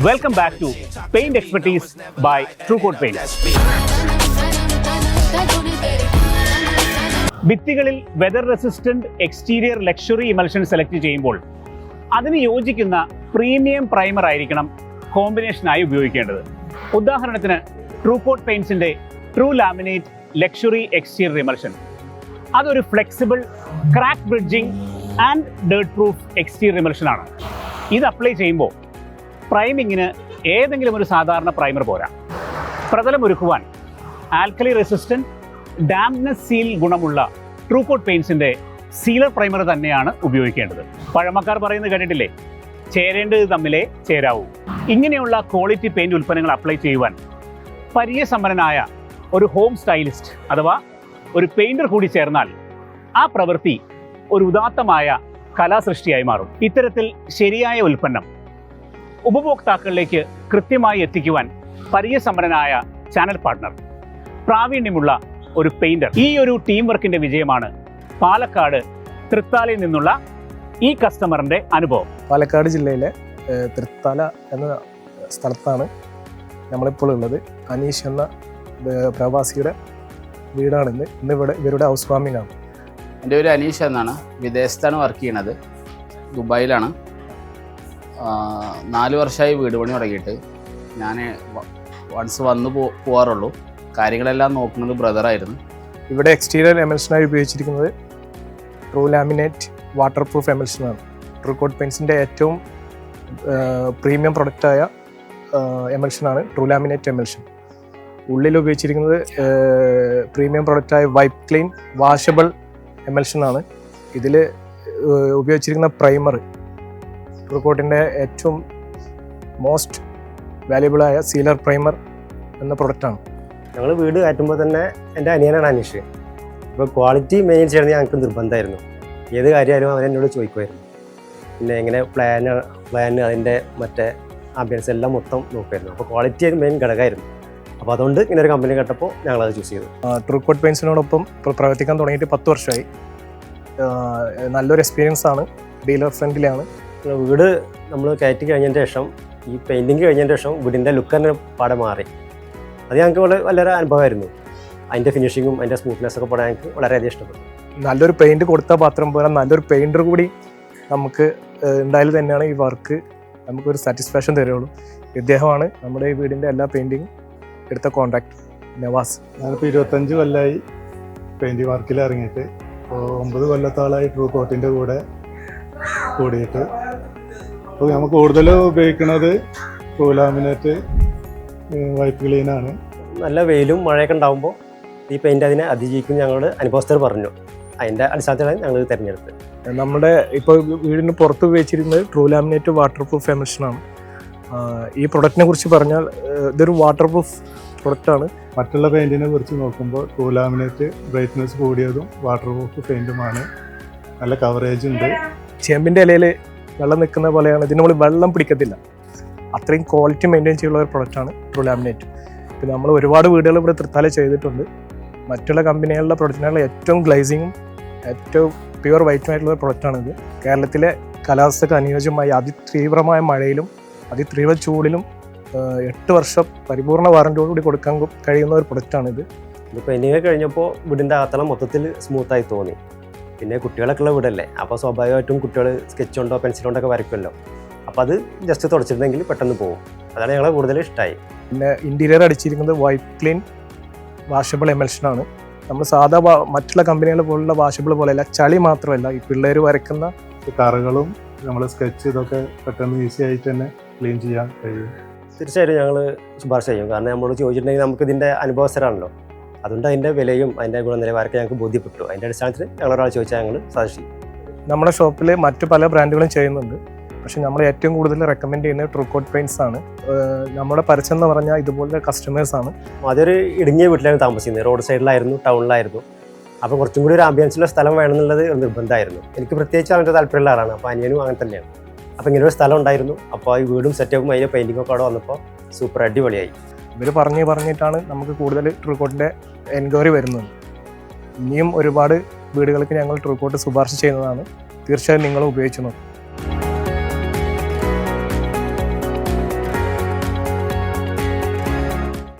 Welcome back to Paint Expertise by TrueCoat Paint. ഭിത്തികളിൽ weather resistant exterior luxury emulsion select ചെയ്യുമ്പോൾ അതിന് യോജിക്കുന്ന premium primer ആയിരിക്കണം കോമ്പിനേഷനായി ഉപയോഗിക്കേണ്ടത്. ഉദാഹരണത്തിന് TrueCoat പെയിന്റ്സിന്റെ true laminate luxury exterior emulsion. അതൊരു flexible crack bridging and dirt proof exterior emulsion ആണ്. ഇത് അപ്ലൈ ചെയ്യുമ്പോൾ പ്രൈമിങ്ങിന് ഏതെങ്കിലും ഒരു സാധാരണ പ്രൈമർ പോരാ. പ്രതലം ഒരുക്കുവാൻ ആൽക്കലി റെസിസ്റ്റന്റ് ഡാംപ്നെസ് സീൽ ഗുണമുള്ള TrueCoat പെയിന്റ്സിന്റെ സീലർ പ്രൈമർ തന്നെയാണ് ഉപയോഗിക്കേണ്ടത്. പഴമക്കാർ പറയുന്നത് കേട്ടിട്ടില്ലേ, ചേരേണ്ടത് തമ്മിലേ ചേരാവൂ. ഇങ്ങനെയുള്ള ക്വാളിറ്റി പെയിന്റ് ഉൽപ്പന്നങ്ങൾ അപ്ലൈ ചെയ്യുവാൻ പരിചയസമ്പന്നനായ ഒരു ഹോം സ്റ്റൈലിസ്റ്റ് അഥവാ ഒരു പെയിന്റർ കൂടി ചേർന്നാൽ ആ പ്രവൃത്തി ഒരു ഉദാത്തമായ കലാസൃഷ്ടിയായി മാറും. ഇത്തരത്തിൽ ശരിയായ ഉൽപ്പന്നം ഉപഭോക്താക്കളിലേക്ക് കൃത്യമായി എത്തിക്കുവാൻ പരിചയസമ്പന്നനായ ചാനൽ പാർട്ട്ണർ, പ്രാവീണ്യമുള്ള ഒരു പെയിന്റർ. ഈ ഒരു ടീം വർക്കിന്റെ വിജയമാണ് പാലക്കാട് തൃത്താലയിൽ നിന്നുള്ള ഈ കസ്റ്റമറിന്റെ അനുഭവം. പാലക്കാട് ജില്ലയിലെ തൃത്താല എന്ന സ്ഥലത്താണ് നമ്മളിപ്പോൾ ഉള്ളത്. അനീഷ് എന്ന പ്രവാസിയുടെ വീടാണിന്ന്. ഇന്നിവിടെ ഇവരുടെ ഹൗസ് വാമിംഗ് ആണ്. എൻ്റെ പേര് അനീഷ് എന്നാണ്. വിദേശത്താണ് വർക്ക് ചെയ്യണത്, ദുബായിലാണ്. 4 വർഷമായി വീട് പണി തുടങ്ങിയിട്ട്. ഞാൻ വൺസ് വന്ന് പോകാറുള്ളൂ. കാര്യങ്ങളെല്ലാം നോക്കുന്നത് ബ്രദറായിരുന്നു. ഇവിടെ എക്സ്റ്റീരിയർ എമൽഷനായി ഉപയോഗിച്ചിരിക്കുന്നത് ട്രൂ ലാമിനേറ്റ് വാട്ടർ പ്രൂഫ് എമൽഷനാണ്. TrueCoat പെയിന്റ്സിൻ്റെ ഏറ്റവും പ്രീമിയം പ്രൊഡക്റ്റായ എമൽഷനാണ് ട്രൂ ലാമിനേറ്റ് എമൽഷൻ. ഉള്ളിൽ ഉപയോഗിച്ചിരിക്കുന്നത് പ്രീമിയം പ്രൊഡക്റ്റായ വൈപ്പ് ക്ലീൻ വാഷബിൾ എമൽഷനാണ്. ഇതിൽ ഉപയോഗിച്ചിരിക്കുന്ന പ്രൈമർ TrueCoatൻ്റെ ഏറ്റവും മോസ്റ്റ് വാല്യുബിളായ സീലർ പ്രൈമർ എന്ന പ്രൊഡക്റ്റാണ്. ഞങ്ങൾ വീട് കയറ്റുമ്പോൾ തന്നെ എൻ്റെ അനിയനാണ് അനീഷ്. ഇപ്പോൾ ക്വാളിറ്റി മെയിൻ ചെയ്യണമെങ്കിൽ ഞങ്ങൾക്ക് നിർബന്ധമായിരുന്നു. ഏത് കാര്യമായാലും അവൻ എന്നോട് ചോദിക്കുമായിരുന്നു. പിന്നെ എങ്ങനെ പ്ലാന് അതിൻ്റെ മറ്റേ ആംബിയൻസ് എല്ലാം മൊത്തം നോക്കുമായിരുന്നു. അപ്പോൾ ക്വാളിറ്റി മെയിൻ ഘടകമായിരുന്നു. അപ്പോൾ അതുകൊണ്ട് ഇങ്ങനെ ഒരു കമ്പനി കേട്ടപ്പോൾ ഞങ്ങളത് ചൂസ് ചെയ്തു. TrueCoat പെയിന്റ്സിനോടൊപ്പം പ്രവർത്തിക്കാൻ തുടങ്ങിയിട്ട് 10 വർഷമായി. നല്ലൊരു എക്സ്പീരിയൻസ് ആണ്. ഡീലർ ഫ്രണ്ട്ലിയാണ്. വീട് നമ്മൾ കയറ്റി കഴിഞ്ഞതിന് ശേഷം, ഈ പെയിൻറ്റിങ് കഴിഞ്ഞതിന് ശേഷം വീടിൻ്റെ ലുക്ക് തന്നെ പാടെ മാറി. അത് ഞങ്ങൾക്ക് വളരെ അനുഭവമായിരുന്നു. അതിൻ്റെ ഫിനിഷിങ്ങും അതിൻ്റെ സ്മൂത്ത്നെസ് ഒക്കെ പാടെ ഞങ്ങൾക്ക് വളരെയധികം ഇഷ്ടപ്പെട്ടു. നല്ലൊരു പെയിൻറ് കൊടുത്താൽ മാത്രം പോലെ നല്ലൊരു പെയിൻറ്റർ കൂടി നമുക്ക് ഉണ്ടായാൽ തന്നെയാണ് ഈ വർക്ക് നമുക്കൊരു സാറ്റിസ്ഫാക്ഷൻ തരുള്ളൂ. ഇദ്ദേഹമാണ് നമ്മുടെ ഈ വീടിൻ്റെ എല്ലാ പെയിൻറ്റിങ്ങും എടുത്ത കോൺട്രാക്ട് നവാസ്. ഞാനിപ്പോൾ 25 കൊല്ലമായി പെയിൻറ്റിങ് വർക്കിൽ ഇറങ്ങിയിട്ട്. ഇപ്പോൾ 9 കൊല്ലത്തോളമായി TrueCoatൻ്റെ കൂടെ കൂടിയിട്ട്. അപ്പോൾ നമുക്ക് കൂടുതൽ ഉപയോഗിക്കുന്നത് ട്രൂ ലാമിനേറ്റ് വൈപ്പ് ക്ലീനാണ്. നല്ല വെയിലും മഴയൊക്കെ ഉണ്ടാകുമ്പോൾ ഈ പെയിൻറ്റ് അതിനെ അതിജീവിക്കും ഞങ്ങളുടെ അനുഭവസ്ഥർ പറഞ്ഞു. അതിൻ്റെ അടിസ്ഥാനത്തിലാണ് ഞങ്ങൾ തിരഞ്ഞെടുത്തത്. നമ്മുടെ ഇപ്പോൾ വീടിന് പുറത്ത് ഉപയോഗിച്ചിരുന്നത് ട്രൂ ലാമിനേറ്റ് വാട്ടർ പ്രൂഫ് എമൽഷനാണ്. ഈ പ്രൊഡക്റ്റിനെ കുറിച്ച് പറഞ്ഞാൽ ഇതൊരു വാട്ടർ പ്രൂഫ് പ്രൊഡക്റ്റാണ്. മറ്റുള്ള പെയിൻറ്റിനെ കുറിച്ച് നോക്കുമ്പോൾ ട്രൂ ലാമിനേറ്റ് ബ്രൈറ്റ്നെസ് കൂടിയതും വാട്ടർ പ്രൂഫ് പെയിൻറ്റുമാണ്. നല്ല കവറേജ് ഉണ്ട്. ചേമ്പിൻ്റെ ഇലയിൽ വെള്ളം നിൽക്കുന്ന പോലെയാണ്. ഇതിന് നമ്മൾ വെള്ളം പിടിക്കത്തില്ല. അത്രയും ക്വാളിറ്റി മെയിൻറ്റെയിൻ ചെയ്യുന്ന ഒരു പ്രൊഡക്റ്റാണ് ട്രൂ ലാമിനേറ്റ്. പിന്നെ നമ്മൾ ഒരുപാട് വീടുകൾ ഇവിടെ തൃത്താല ചെയ്തിട്ടുണ്ട്. മറ്റുള്ള കമ്പനികളുടെ പ്രൊഡക്റ്റിനുള്ള ഏറ്റവും ഗ്ലേസിങ്ങും ഏറ്റവും പ്യുവർ വൈറ്റുമായിട്ടുള്ള ഒരു പ്രൊഡക്റ്റാണിത്. കേരളത്തിലെ കാലാവസ്ഥയ്ക്ക് അനുയോജ്യമായി അതിതീവ്രമായ മഴയിലും അതിതീവ്ര ചൂടിലും 8 വർഷം പരിപൂർണ്ണ വാറൻറ്റിയോടുകൂടി കൊടുക്കാൻ കഴിയുന്ന ഒരു പ്രൊഡക്റ്റാണിത്. ഇത് പെയിൻറ്റിങ് കഴിഞ്ഞപ്പോൾ വീടിൻ്റെ അകത്തളം മൊത്തത്തിൽ സ്മൂത്തായി തോന്നി. പിന്നെ കുട്ടികളൊക്കെ ഉള്ള വീടല്ലേ, അപ്പോൾ സ്വാഭാവികമായിട്ടും കുട്ടികൾ സ്കെച്ച് കൊണ്ടോ പെൻസിൽ കൊണ്ടൊക്കെ വരയ്ക്കുമല്ലോ. അപ്പോൾ അത് ജസ്റ്റ് തുടച്ചിട്ടുണ്ടെങ്കിൽ പെട്ടെന്ന് പോകും. അതാണ് ഞങ്ങളെ കൂടുതൽ ഇഷ്ടമായി. പിന്നെ ഇൻറ്റീരിയർ അടിച്ചിരിക്കുന്നത് വൈപ്പ് ക്ലീൻ വാഷബിൾ എമൽഷനാണ്. നമ്മൾ സാധാ മറ്റുള്ള കമ്പനികളെ പോലുള്ള വാഷബിൾ പോലെയല്ല, ചളി മാത്രമല്ല ഈ പിള്ളേർ വരയ്ക്കുന്ന കറകളും നമ്മൾ സ്കെച്ച് ഇതൊക്കെ പെട്ടെന്ന് ഈസി ആയിട്ട് തന്നെ ക്ലീൻ ചെയ്യാൻ കഴിയും. തീർച്ചയായിട്ടും ഞങ്ങൾ ശുപാർശ ചെയ്യും. കാരണം നമ്മളോട് ചോദിച്ചിട്ടുണ്ടെങ്കിൽ നമുക്ക് ഇതിൻ്റെ അനുഭവസ്ഥരാണല്ലോ. അതുകൊണ്ട് അതിൻ്റെ വിലയും അതിൻ്റെ ഗുണനിലവാരമൊക്കെ ഞങ്ങൾക്ക് ബോധ്യപ്പെട്ടു. അതിൻ്റെ അടിസ്ഥാനത്തിൽ ഞങ്ങളൊരാൾ ചോദിച്ചാൽ ഞങ്ങൾ സജസ്റ്റ് ചെയ്യും. നമ്മുടെ ഷോപ്പിൽ മറ്റു പല ബ്രാൻഡുകളും ചെയ്യുന്നുണ്ട്. പക്ഷെ നമ്മൾ ഏറ്റവും കൂടുതൽ റെക്കമെൻഡ് ചെയ്യുന്നത് TrueCoat പെയിന്റ്സ് ആണ്. നമ്മുടെ പരസ്യം എന്ന് പറഞ്ഞാൽ ഇതുപോലത്തെ കസ്റ്റമേഴ്സാണ്. അതൊരു ഇടുങ്ങിയ വീട്ടിലാണ് താമസിക്കുന്നത്. റോഡ് സൈഡിലായിരുന്നു, ടൗണിലായിരുന്നു. അപ്പോൾ കുറച്ചും കൂടി ഒരു ആംബിയൻസിലുള്ള സ്ഥലം വേണമെന്നുള്ളത് ഒരു നിർബന്ധമായിരുന്നു. എനിക്ക് പ്രത്യേകിച്ച് അതിൻ്റെ താല്പര്യമുള്ള ആളാണ്. അപ്പോൾ അനിയനും അങ്ങനെ തന്നെയാണ്. അപ്പോൾ ഇങ്ങനെ ഒരു സ്ഥലം ഉണ്ടായിരുന്നു. അപ്പോൾ ഈ വീടും സെറ്റപ്പും അതിൻ്റെ പെയിൻറ്റിങ്ങൊക്കെ അവിടെ വന്നപ്പോൾ സൂപ്പർ അടിപൊളിയായി. ഇവർ പറഞ്ഞിട്ടാണ് നമുക്ക് കൂടുതൽ TrueCoatൻ്റെ എൻക്വയറി വരുന്നത്. ഇനിയും ഒരുപാട് വീടുകൾക്ക് ഞങ്ങൾ TrueCoat ശുപാർശ ചെയ്യുന്നതാണ്. തീർച്ചയായും നിങ്ങളും ഉപയോഗിച്ചു നോക്കും.